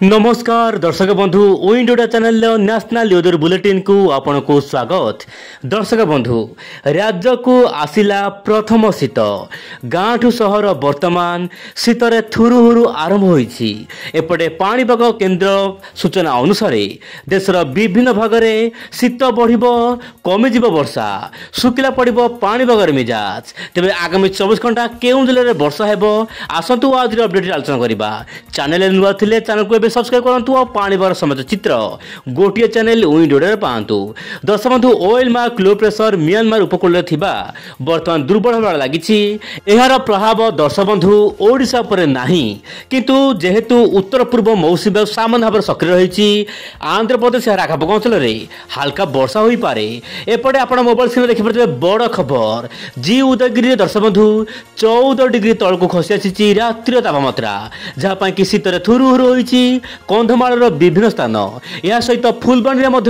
नमस्कार दर्शक बंधु ओइंडोडा चैनल नेशनल वेदर बुलेटिन को आपन को स्वागत। दर्शक बंधु राज्य को आसिला प्रथम शीत गाँठू सहर वर्तमान शीतर थुरुहुरु आरंभ होईछि। एपटे पाणीपाग केन्द्र सूचना अनुसार देशर विभिन्न भाग में शीत बढ़िबो कमिजिबो वर्षा सुखिला पड़िबो पाणीपागर मिजाज। तेबे आगामी 24 घंटा केउं जिले में वर्षा हेबो आसंतु आज अपडेट आलोचना करिबा। चैनल नुआ थिले चैनल को सब्सक्राइब करंतु और पाणीपाग समेत चित्र गोटे चैनल ओइंडोडा पांतु। दर्शक बंधु oil mark low pressure Myanmar उपकूल थिबा वर्तमान दुर्बल होबार लागिछि। एहार प्रभाव दर्शक बंधु ओडिशा पर नाही, किंतु जेहेतु उत्तर पूर्व मौसुमी बायु सामान्य भाव सक्रिय रहिछि आंध्र प्रदेश यार आखपाख अंचल में हल्का वर्षा होई पारे। एपटे आपण मोबाइल स्क्रीन देखि पारे बड़ खबर जी उदयगिरी दर्शक बंधु 14 डिग्री तलक खसी आछि रात्रि तापमात्रा, जहाँ पर कि शीतर थुरुहुरु होईछि कंधमाल विभिन्न स्थान। यह सहित फुलबाणी में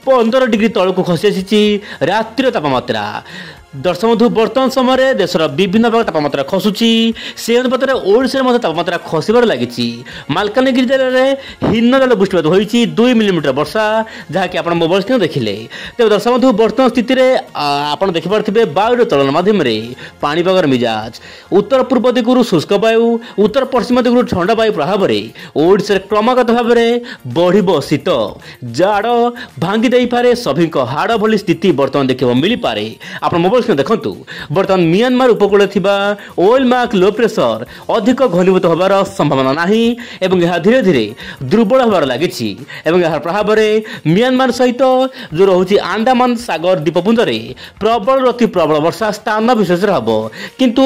15 डिग्री तलक खसी आसी रात्रि तापमात्रा। दर्शक बंधु वर्तमान समय देशर विभिन्न भाग तापमात्रा खसुची से अनुपात ओडिशा तापमात्रा खसबार लगी। मालकानगिरी जिले में हिन्नल बृष्टिपात होती 2 मिलीमीटर वर्षा, जहाँकि आप मोबाइल स्क्रीन देखिले। तेज दर्शक बंधु वर्तमान स्थित में आप देखिपे वायु चलन माध्यम पाणीपागर मिजाज उत्तर पूर्व दिगु शुष्क वायु उत्तर पश्चिम दिगु ठंडा वायु प्रभाव में ओडिशा क्रमागत भाव में बढ़ शीत जाड़ भांगी दे पारे सभी हाड़ भली स्थिति वर्तमान देखा मिल पारे। आप मोबाइल देखंतु वर्तमान म्यांमार उपकूल थिबा ऑयल मार्क लो प्रेशर अधिक घनीभूत होबार संभावना नाही एवं यह धीरे धीरे दुर्बल होबार लागिछि एवं यह प्रभाव में म्यांमार सहित जो रहुछि अंडमान सागर द्वीपपुंज में प्रबल अति प्रबल वर्षा स्थान विशेष हबो, किंतु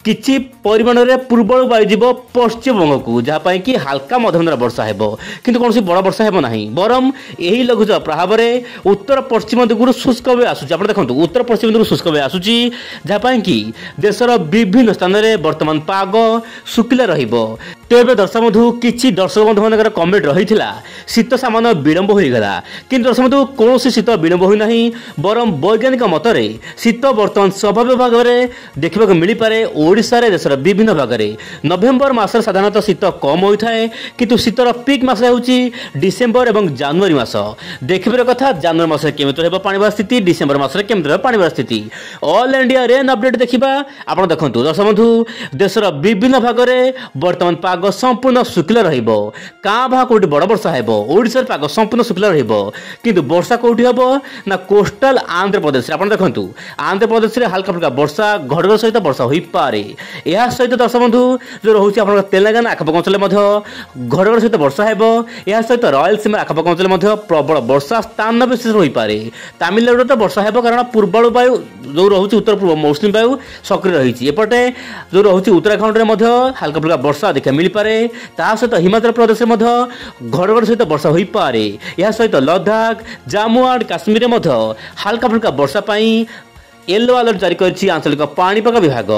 किछि परिमाण में पूर्व बायुजीव पश्चिम बंग को, जहाँपाई कि हल्का मध्यम वर्षा हेबो, किंतु कौन बड़ वर्षा हेबो नाही। बरम यही लघुचाप प्रभाव में उत्तर पश्चिम दिगु शुष्क वायु आसुची। आप देखो उत्तर पश्चिम दिगु शुष्क वायु आसुची, जहाँपाई कि देशर विभिन्न स्थान में वर्तमान पाग सुखिला रहिबो। तेबे दर्शक बंधु किछि दर्शक बंधु मान कमेंट रही शीत सामान्य विलंब होगा, किंतु दर्शक बंधु कौन शीत विलंब होना, बरम वैज्ञानिक मतरे शीत वर्तमान स्वाभाविक भाग में देखा मिल पारे। ओडिशा रे देशर विभिन्न भाग में नवेम्बर मास साधारणतः शीत कम होता है, किंतु शीतर पिक मास होउछि डिसेम्बर एवं जनवरी मास। देखिबार कथा जनवरी मास केमिति रहबो पाणीपाग स्थिति, डिसेम्बर मास केमिति रहबो पाणीपाग स्थिति। ऑल इंडिया रेन अपडेट देखिबा। आपण देखंतु दर्शक बंधु देशर विभिन्न भाग में वर्तमान पाग संपूर्ण शुक्ला रहिबो, कां भा कोठी बड़ वर्षा हेबो। ओडिशा पाग संपूर्ण शुक्ला रहिबो, किंतु वर्षा कोठी हेबो ना कोस्टल आंध्र प्रदेश। आपण देखंतु आंध्र प्रदेश रे हल्का फुल्का वर्षा घड़घड़ सहित वर्षा होई पारे। यह सहित दर्शक बंधु जो रहुछि आपन तेलंगाना आखपाख अंचल घड़घड़ सहित वर्षा हेबो। यह सहित रयलसीमा आखपाख अंचल प्रबल वर्षा स्थान विशेष होई पारे। तमिलनाडु तो वर्षा हेबो, कारण पूर्वाणु वायु जो रहुछि उत्तर पूर्व मौसुमी वायु सक्रिय रहिछि। एपटे जो रहुछि उत्तराखंड रे हल्का फुल्का वर्षा देखा मिल पारे। ता सहित हिमाचल प्रदेश में घड़घड़ सहित वर्षा होई पारे। यह सहित लद्दाख जम्मू एंड काश्मीर में हल्का फुल्का वर्षा पाई येलो अलर्ट जारी करिछि आंचलिक पाणीपाग विभाग।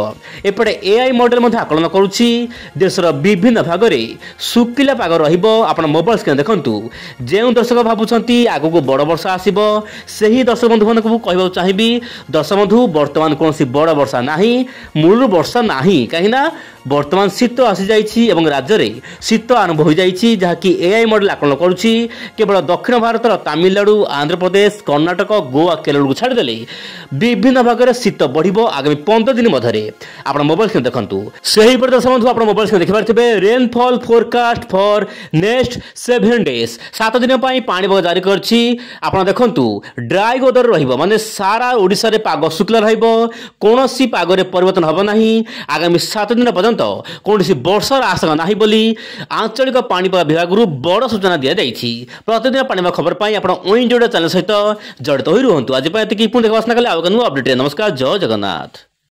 एपटे एआई मॉडल आकलन करुछि देशर विभिन्न भाग में सुखिला पाग रहिबो। आपण मोबाइल स्क्रीन देखंतु जेउ दर्शक भाबुछंती आगु बड़ वर्षा आसीबो सही दर्शक बंधु मानक कहबा चाहिबी दर्शक बंधु वर्तमान कोनसी बड़ वर्षा नाही, मूल वर्षा नाही, कहिना वर्तमान शीत आसी जाइछि एवं राज्य रे शीत आरंभ हो जाइछि, जहाँकि एआई मॉडल आकलन करुछि केवल दक्षिण भारत तमिलनाडु आंध्र प्रदेश कर्नाटक गोवा केरल को छाड़ देले विभिन्न भाग में शीत बढ़िबो आगामी 15 दिन मध्य। आप मोबाइल स्क्रीन देखंतु सही पर दर्शक बंधु आप मोबाइल स्क्रीन देखि पारथिबे rainfall forecast for next 7 days 7 दिन पई पाणीपाग जारी करछि। आप देखंतु ड्राई वेदर रहिबो, माने सारा ओडिसा रे पाग शुक्ला रहिबो, कोनोसी पाग रे परिवर्तन हबो नाही। आगामी 7 दिन पर्यंत कोनोसी वर्षार आशंका नाही बोली आंचलिक पाणीपाग विभाग रु बड़ सूचना दिया जाइछि। प्रतिदिन पाणीपाग खबर पई आपण ओइंडोडा चैनल सहित जड़ित होई रहंतु। आज पय एतिकी पुणी देखा आसना कले आउ कनु अपडेट। नमस्कार, जय जगन्नाथ।